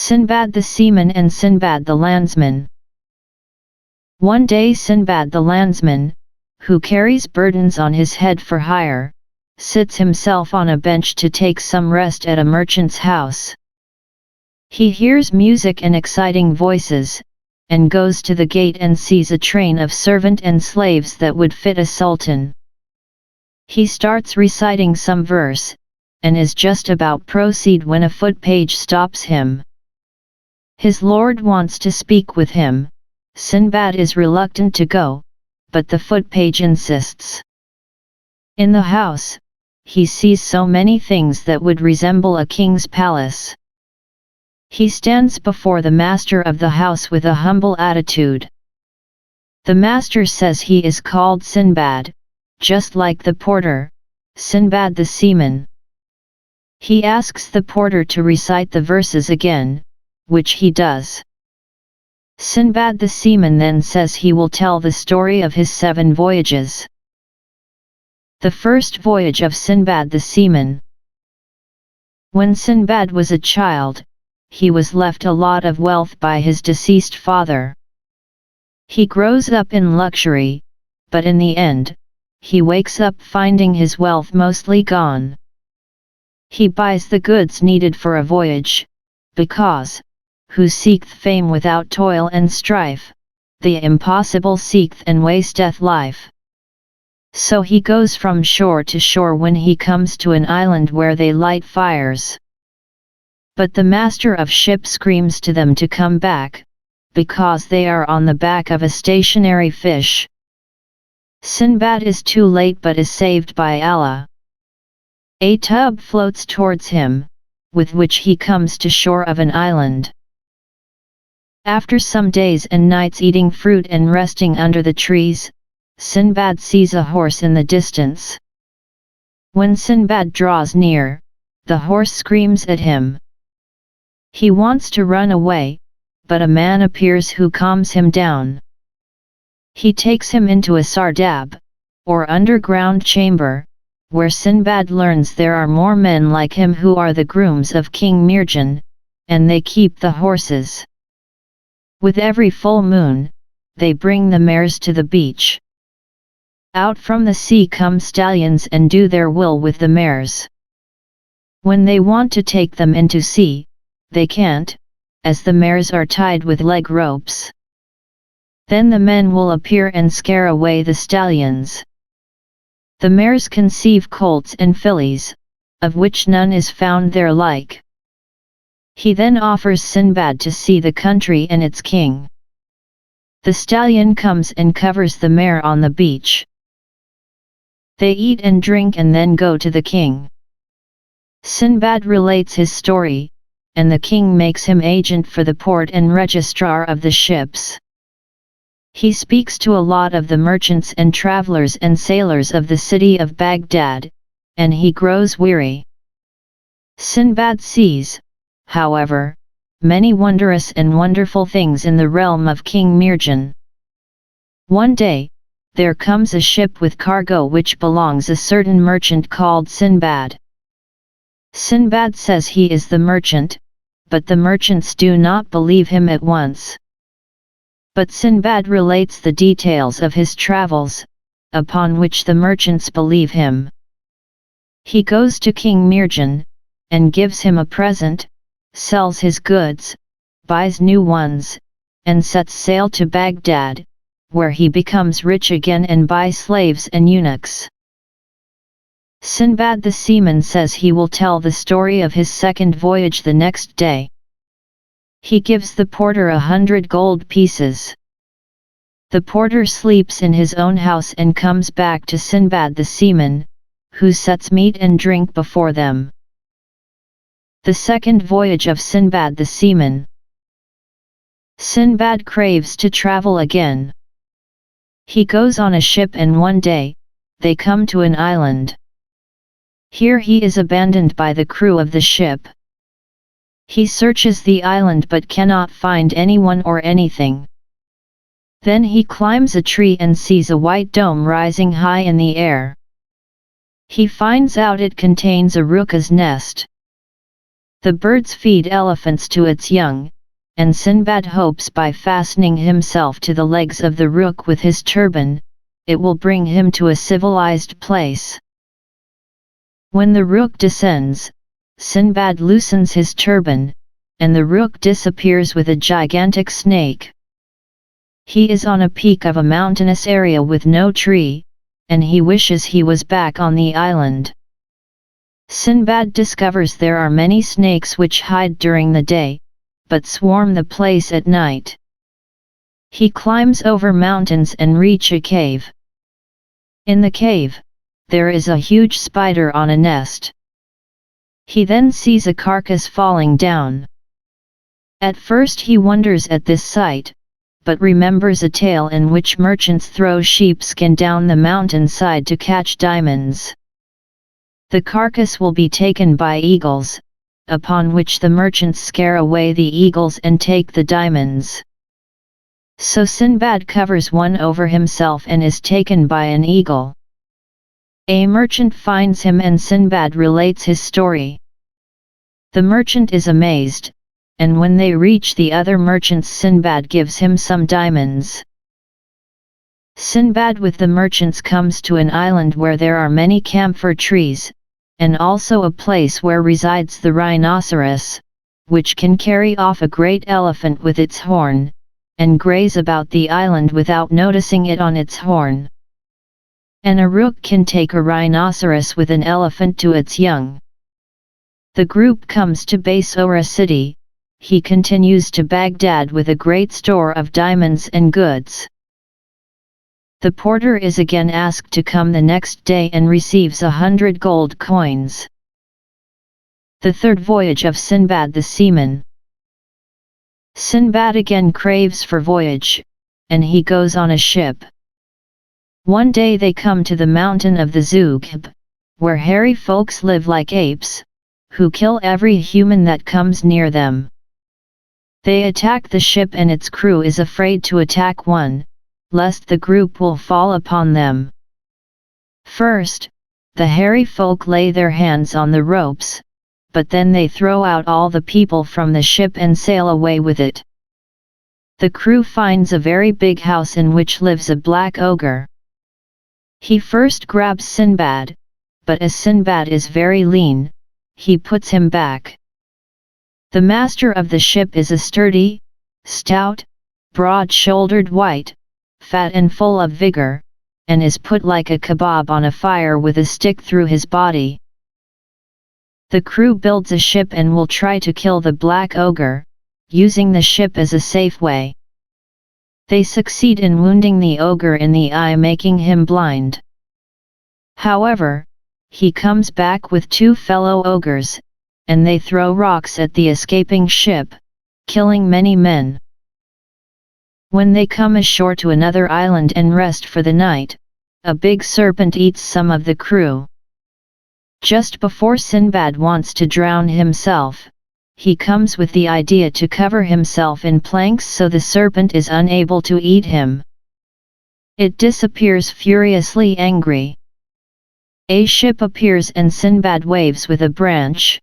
Sinbad the Seaman and Sinbad the Landsman. One day Sinbad the Landsman, who carries burdens on his head for hire, sits himself on a bench to take some rest at a merchant's house. He hears music and exciting voices, and goes to the gate and sees a train of servant and slaves that would fit a sultan. He starts reciting some verse, and is just about proceed when a foot page stops him. His lord wants to speak with him. Sinbad is reluctant to go, but the foot page insists. In the house, he sees so many things that would resemble a king's palace. He stands before the master of the house with a humble attitude. The master says he is called Sinbad, just like the porter, Sinbad the Seaman. He asks the porter to recite the verses again, which he does. Sinbad the Seaman then says he will tell the story of his 7 voyages. The first voyage of Sinbad the Seaman. When Sinbad was a child, he was left a lot of wealth by his deceased father. He grows up in luxury, but in the end, he wakes up finding his wealth mostly gone. He buys the goods needed for a voyage, because, who seeketh fame without toil and strife, the impossible seeketh and wasteth life. So he goes from shore to shore when he comes to an island where they light fires. But the master of ship screams to them to come back, because they are on the back of a stationary fish. Sinbad is too late but is saved by Allah. A tub floats towards him, with which he comes to shore of an island. After some days and nights eating fruit and resting under the trees, Sinbad sees a horse in the distance. When Sinbad draws near, the horse screams at him. He wants to run away, but a man appears who calms him down. He takes him into a sardab, or underground chamber, where Sinbad learns there are more men like him who are the grooms of King Mirjan, and they keep the horses. With every full moon, they bring the mares to the beach. Out from the sea come stallions and do their will with the mares. When they want to take them into sea, they can't, as the mares are tied with leg ropes. Then the men will appear and scare away the stallions. The mares conceive colts and fillies, of which none is found their like. He then offers Sinbad to see the country and its king. The stallion comes and covers the mare on the beach. They eat and drink and then go to the king. Sinbad relates his story, and the king makes him agent for the port and registrar of the ships. He speaks to a lot of the merchants and travelers and sailors of the city of Baghdad, and he grows weary. Sinbad sees, however, many wondrous and wonderful things in the realm of King Mirjan. One day, there comes a ship with cargo which belongs a certain merchant called Sinbad. Sinbad says he is the merchant, but the merchants do not believe him at once. But Sinbad relates the details of his travels, upon which the merchants believe him. He goes to King Mirjan, and gives him a present, sells his goods, buys new ones, and sets sail to Baghdad, where he becomes rich again and buys slaves and eunuchs. Sinbad the Seaman says he will tell the story of his second voyage the next day. He gives the porter 100 gold pieces. The porter sleeps in his own house and comes back to Sinbad the Seaman, who sets meat and drink before them. The second voyage of Sinbad the Seaman. Sinbad craves to travel again. He goes on a ship and one day, they come to an island. Here he is abandoned by the crew of the ship. He searches the island but cannot find anyone or anything. Then he climbs a tree and sees a white dome rising high in the air. He finds out it contains a rooka's nest. The birds feed elephants to its young, and Sinbad hopes by fastening himself to the legs of the rook with his turban, it will bring him to a civilized place. When the rook descends, Sinbad loosens his turban, and the rook disappears with a gigantic snake. He is on a peak of a mountainous area with no tree, and he wishes he was back on the island. Sinbad discovers there are many snakes which hide during the day, but swarm the place at night. He climbs over mountains and reaches a cave. In the cave, there is a huge spider on a nest. He then sees a carcass falling down. At first he wonders at this sight, but remembers a tale in which merchants throw sheepskin down the mountainside to catch diamonds. The carcass will be taken by eagles, upon which the merchants scare away the eagles and take the diamonds. So Sinbad covers one over himself and is taken by an eagle. A merchant finds him and Sinbad relates his story. The merchant is amazed, and when they reach the other merchants, Sinbad gives him some diamonds. Sinbad with the merchants comes to an island where there are many camphor trees, and also a place where resides the rhinoceros, which can carry off a great elephant with its horn, and graze about the island without noticing it on its horn. And a rook can take a rhinoceros with an elephant to its young. The group comes to Basora city. He continues to Baghdad with a great store of diamonds and goods. The porter is again asked to come the next day and receives 100 gold coins. The third voyage of Sinbad the Seaman. Sinbad again craves for voyage, and he goes on a ship. One day they come to the mountain of the Zugb, where hairy folks live like apes, who kill every human that comes near them. They attack the ship and its crew is afraid to attack one, lest the group will fall upon them. First, the hairy folk lay their hands on the ropes, but then they throw out all the people from the ship and sail away with it. The crew finds a very big house in which lives a black ogre. He first grabs Sinbad, but as Sinbad is very lean, he puts him back. The master of the ship is a sturdy, stout, broad-shouldered white, fat and full of vigor, and is put like a kebab on a fire with a stick through his body. The crew builds a ship and will try to kill the black ogre, using the ship as a safe way. They succeed in wounding the ogre in the eye, making him blind. However, he comes back with two fellow ogres, and they throw rocks at the escaping ship, killing many men. When they come ashore to another island and rest for the night, a big serpent eats some of the crew. Just before Sinbad wants to drown himself, he comes with the idea to cover himself in planks so the serpent is unable to eat him. It disappears furiously angry. A ship appears and Sinbad waves with a branch.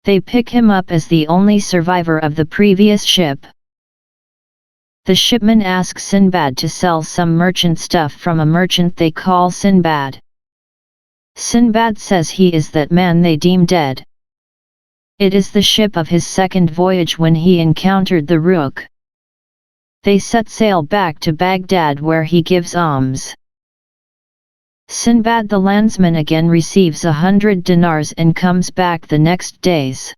They pick him up as the only survivor of the previous ship. The shipman asks Sinbad to sell some merchant stuff from a merchant they call Sinbad. Sinbad says he is that man they deem dead. It is the ship of his second voyage when he encountered the rook. They set sail back to Baghdad where he gives alms. Sinbad the landsman again receives 100 dinars and comes back the next days.